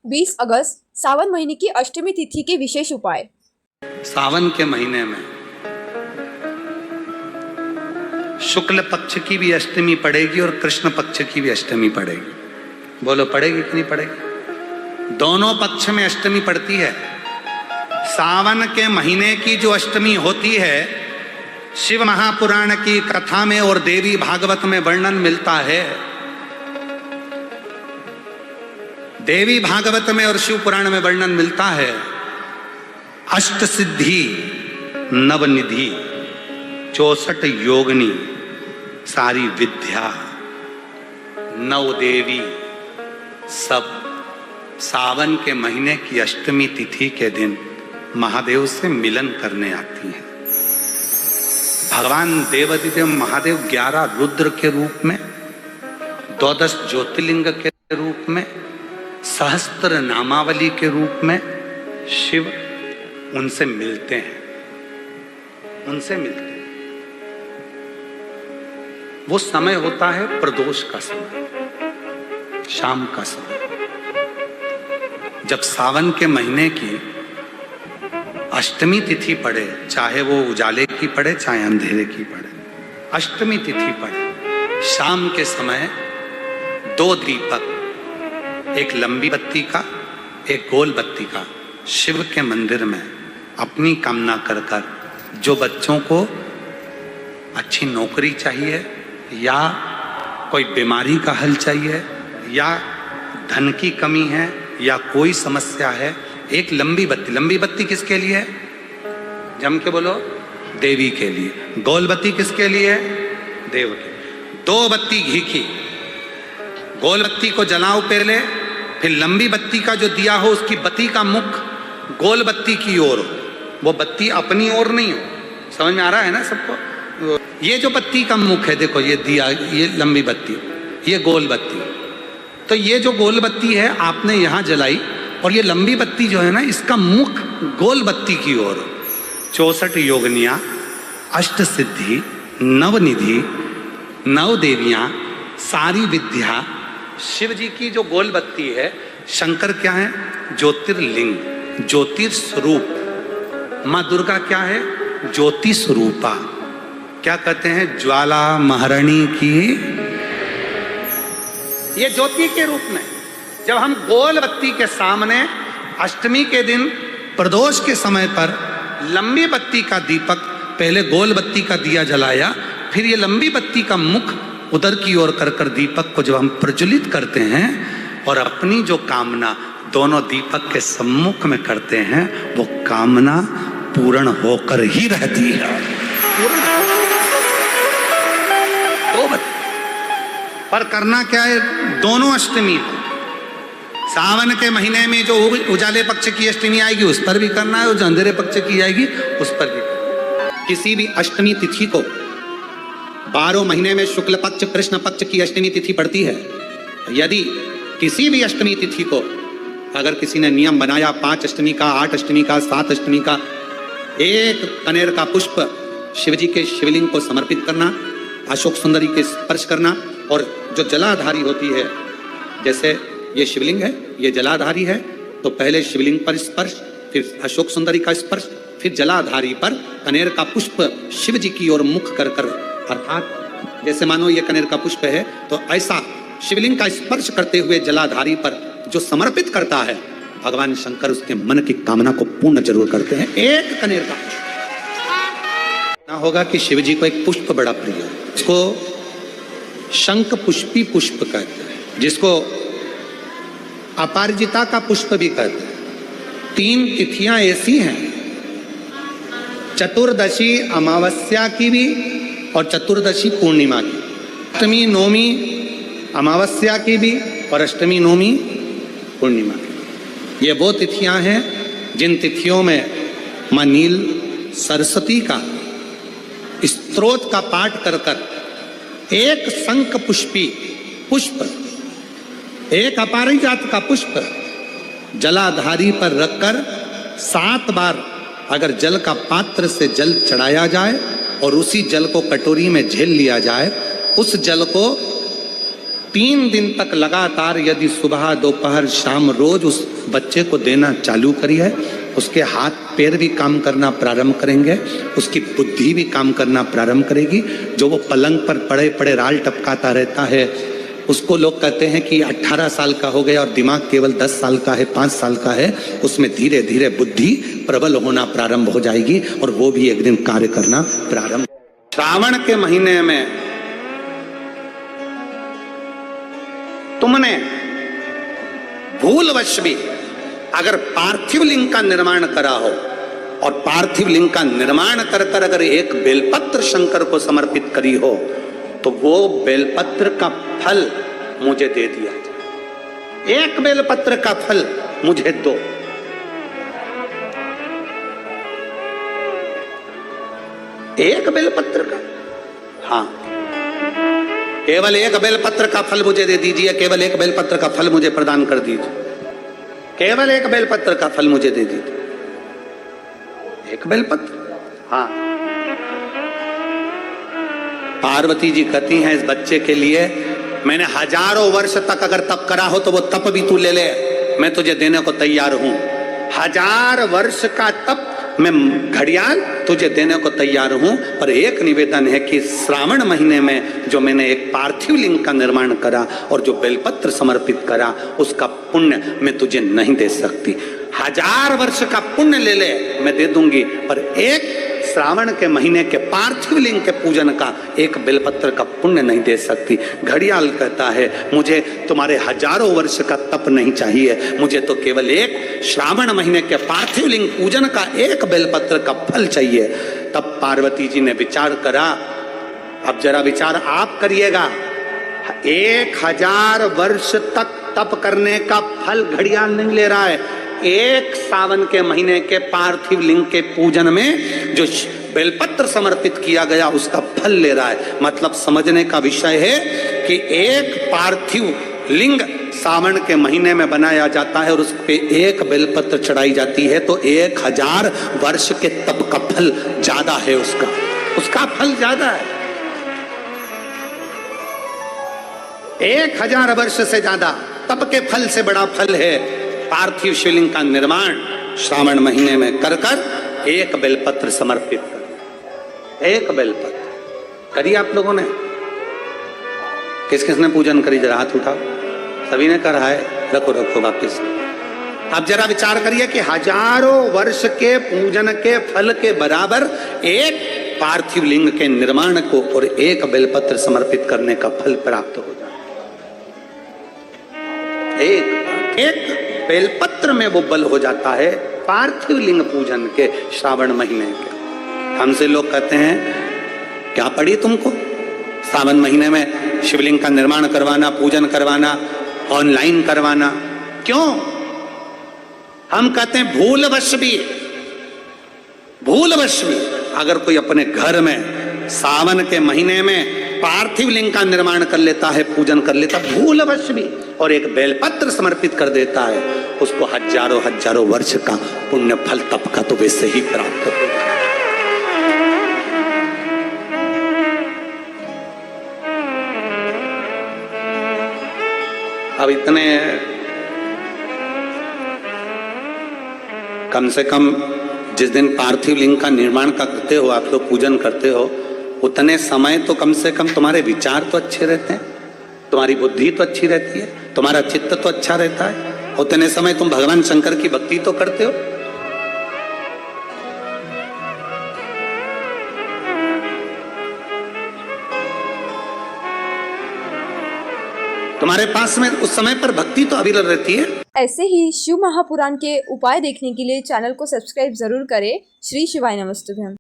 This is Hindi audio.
20 अगस्त सावन महीने की अष्टमी तिथि के विशेष उपाय। सावन के महीने में शुक्ल पक्ष की भी अष्टमी पड़ेगी और कृष्ण पक्ष की भी अष्टमी पड़ेगी। बोलो पड़ेगी कि नहीं पड़ेगी? दोनों पक्ष में अष्टमी पड़ती है। सावन के महीने की जो अष्टमी होती है, शिव महापुराण की कथा में और देवी भागवत में वर्णन मिलता है। देवी भागवत में और शिव पुराण में वर्णन मिलता है, अष्ट सिद्धि नवनिधि 64 योगिनी सारी विद्या नव देवी सब सावन के महीने की अष्टमी तिथि के दिन महादेव से मिलन करने आती हैं। भगवान देवाधिदेव महादेव 11 रुद्र के रूप में, 12 ज्योतिर्लिंग के रूप में, सहस्त्र नामावली के रूप में शिव उनसे मिलते हैं। वो समय होता है प्रदोष का समय, शाम का समय। जब सावन के महीने की अष्टमी तिथि पड़े, चाहे वो उजाले की पड़े चाहे अंधेरे की पड़े, अष्टमी तिथि पड़े, शाम के समय 2 दीपक, एक लंबी बत्ती का एक गोल बत्ती का, शिव के मंदिर में अपनी कामना कर कर, जो बच्चों को अच्छी नौकरी चाहिए या कोई बीमारी का हल चाहिए या धन की कमी है या कोई समस्या है, एक लंबी बत्ती किसके लिए है? जम के बोलो, देवी के लिए। गोल बत्ती किसके लिए है? देव के। 2 बत्ती घी की, गोल बत्ती को जलाओ पहले, फिर लंबी बत्ती का जो दिया हो उसकी बत्ती का मुख गोल बत्ती की ओर हो, वो बत्ती अपनी ओर नहीं हो। समझ में आ रहा है ना सबको? ये जो बत्ती का मुख है, देखो ये दिया, ये लंबी बत्ती, ये गोल बत्ती। तो ये जो गोल बत्ती है आपने यहाँ जलाई, और ये लंबी बत्ती जो है ना, इसका मुख गोल बत्ती की ओर। 64 योगिनियाँ, अष्ट सिद्धि, नवनिधि, 9 देवियाँ, सारी विद्या। शिव जी की जो गोल बत्ती है, शंकर क्या है? ज्योतिर्लिंग, ज्योतिर्स्वरूप। माँ दुर्गा क्या है? ज्योति स्वरूपा। क्या कहते हैं? ज्वाला महारानी की। ये ज्योति के रूप में जब हम गोल बत्ती के सामने अष्टमी के दिन प्रदोष के समय पर लंबी बत्ती का दीपक, पहले गोल बत्ती का दिया जलाया, फिर ये लंबी बत्ती का मुख उधर की ओर कर कर दीपक को जब हम प्रज्वलित करते हैं और अपनी जो कामना दोनों दीपक के सम्मुख में करते हैं, वो कामना पूर्ण होकर ही रहती है। पर करना क्या है? दोनों अष्टमी पर, सावन के महीने में जो उजाले पक्ष की अष्टमी आएगी उस पर भी करना है, और जो अंधेरे पक्ष की आएगी उस पर भी करना है। किसी भी अष्टमी तिथि को 12 महीने में शुक्ल पक्ष कृष्ण पक्ष की अष्टमी तिथि पड़ती है। यदि किसी भी अष्टमी तिथि को अगर किसी ने नियम बनाया 5 अष्टमी का, 8 अष्टमी का, 7 अष्टमी का, 1 कनेर का पुष्प शिवजी के शिवलिंग को समर्पित करना, अशोक सुंदरी के स्पर्श करना, और जो जलाधारी होती है, जैसे ये शिवलिंग है, ये जलाधारी है, तो पहले शिवलिंग पर स्पर्श, फिर अशोक सुंदरी का स्पर्श, फिर जलाधारी पर कनेर का पुष्प शिव जी की ओर मुख कर कर, अर्थात जैसे मानो ये कनेर का पुष्प है, तो ऐसा शिवलिंग का स्पर्श करते हुए जलाधारी पर जो समर्पित करता है, भगवान शंकर उसके मन की कामना को पूर्ण जरूर करते हैं। 1 कनेर का ना होगा कि शिव जी को एक पुष्प बड़ा प्रिय है, इसको शंख पुष्पी पुष्प कहते हैं, जिसको अपराजिता का पुष्प भी कहते हैं। 3 तिथियां ऐसी हैं, चतुर्दशी अमावस्या की भी और चतुर्दशी पूर्णिमा की, अष्टमी नवमी अमावस्या की भी और अष्टमी नवमी पूर्णिमा की। ये वो तिथियां हैं जिन तिथियों में मां नील सरस्वती का स्तोत्र का पाठ कर कर 1 शंख पुष्पी पुष्प, 1 अपराजिता का पुष्प जलाधारी पर रखकर 7 बार अगर जल का पात्र से जल चढ़ाया जाए और उसी जल को कटोरी में झेल लिया जाए, उस जल को 3 दिन तक लगातार यदि सुबह दोपहर शाम रोज उस बच्चे को देना चालू करिए, उसके हाथ पैर भी काम करना प्रारंभ करेंगे, उसकी बुद्धि भी काम करना प्रारंभ करेगी। जो वो पलंग पर पड़े पड़े राल टपकाता रहता है, उसको लोग कहते हैं कि 18 साल का हो गया और दिमाग केवल 10 साल का है, 5 साल का है, उसमें धीरे धीरे बुद्धि प्रबल होना प्रारंभ हो जाएगी और वो भी एक दिन कार्य करना प्रारंभ। श्रावण के महीने में तुमने भूलवश भी अगर पार्थिव लिंग का निर्माण करा हो और पार्थिव लिंग का निर्माण कर कर अगर एक बेलपत्र शंकर को समर्पित करी हो, तो वो बेलपत्र का फल मुझे दे दिया जाए। एक बेलपत्र का फल मुझे दो। एक बेलपत्र का, हाँ, केवल एक बेलपत्र का फल मुझे दे दीजिए, केवल एक बेलपत्र का फल मुझे प्रदान कर दीजिए, केवल एक बेलपत्र का फल मुझे दे दीजिए। एक बेलपत्र, हाँ। पार्वती जी कहती हैं इस बच्चे के लिए मैंने हजारों वर्ष तक अगर तप करा हो तो वो तप भी तू ले ले, मैं तुझे देने को तैयार हूं। 1000 वर्ष का तप मैं घड़ियाल तुझे देने को तैयार हूं, पर एक निवेदन है कि श्रावण महीने में जो मैंने एक पार्थिव लिंग का निर्माण करा और जो बेलपत्र समर्पित करा, उसका पुण्य मैं तुझे नहीं दे सकती। 1000 वर्ष का पुण्य ले ले, मैं दे दूंगी, पर एक श्रावण के महीने के पार्थिव लिंग के पूजन का एक बेलपत्र का पुण्य नहीं दे सकती। घड़ियाल कहता है मुझे तुम्हारे हजारों वर्ष का तप नहीं चाहिए, मुझे तो केवल एक श्रावण महीने के पार्थिव लिंग पूजन का एक बेलपत्र का फल चाहिए। तब पार्वती जी ने विचार करा, अब जरा विचार आप करिएगा, 1000 वर्ष तक तप करने का फल घड़ियाल नहीं ले रहा है, एक सावन के महीने के पार्थिव लिंग के पूजन में जो बेलपत्र समर्पित किया गया उसका फल ले रहा है। मतलब समझने का विषय है कि एक पार्थिव लिंग सावन के महीने में बनाया जाता है और उस पे एक बेलपत्र चढ़ाई जाती है, तो 1000 वर्ष के तप का फल ज्यादा है, उसका फल ज्यादा है। 1000 वर्ष से ज्यादा तप के फल से बड़ा फल है पार्थिव शिवलिंग का निर्माण श्रावण महीने में कर कर एक बेलपत्र समर्पित कर। एक बेलपत्र करिए आप लोगों ने, किस किसने पूजन करी, जरा हाथ उठाओ। सभी ने करा है, रखो रखो वापिस। अब जरा विचार करिए कि हजारों वर्ष के पूजन के फल के बराबर एक पार्थिव लिंग के निर्माण को और एक बेलपत्र समर्पित करने का फल प्राप्त हो जाए। एक बेलपत्र में वो बल हो जाता है पार्थिव लिंग पूजन के श्रावण महीने के। हमसे लोग कहते हैं क्या पड़ी तुमको सावन महीने में शिवलिंग का निर्माण करवाना, पूजन करवाना, ऑनलाइन करवाना, क्यों? हम कहते हैं भूलवश भी अगर कोई अपने घर में सावन के महीने में पार्थिव लिंग का निर्माण कर लेता है, पूजन कर लेता, भूलवश भी, और एक बेलपत्र समर्पित कर देता है, उसको हजारों वर्ष का पुण्य फल तप का तो वैसे ही प्राप्त होगा। अब इतने कम से कम जिस दिन पार्थिव लिंग का निर्माण का करते हो आप लोग, पूजन करते हो, उतने समय तो कम से कम तुम्हारे विचार तो अच्छे रहते हैं, तुम्हारी बुद्धि तो अच्छी रहती है, तुम्हारा चित्त तो अच्छा रहता है। उतने समय तुम भगवान शंकर की भक्ति तो करते हो। तुम्हारे पास में उस समय पर भक्ति तो अविरल रहती है। ऐसे ही शिव महापुराण के उपाय देखने के लिए चैनल को सब्सक्राइब जरूर करें। श्री शिवाय नमस्तुभ्यम।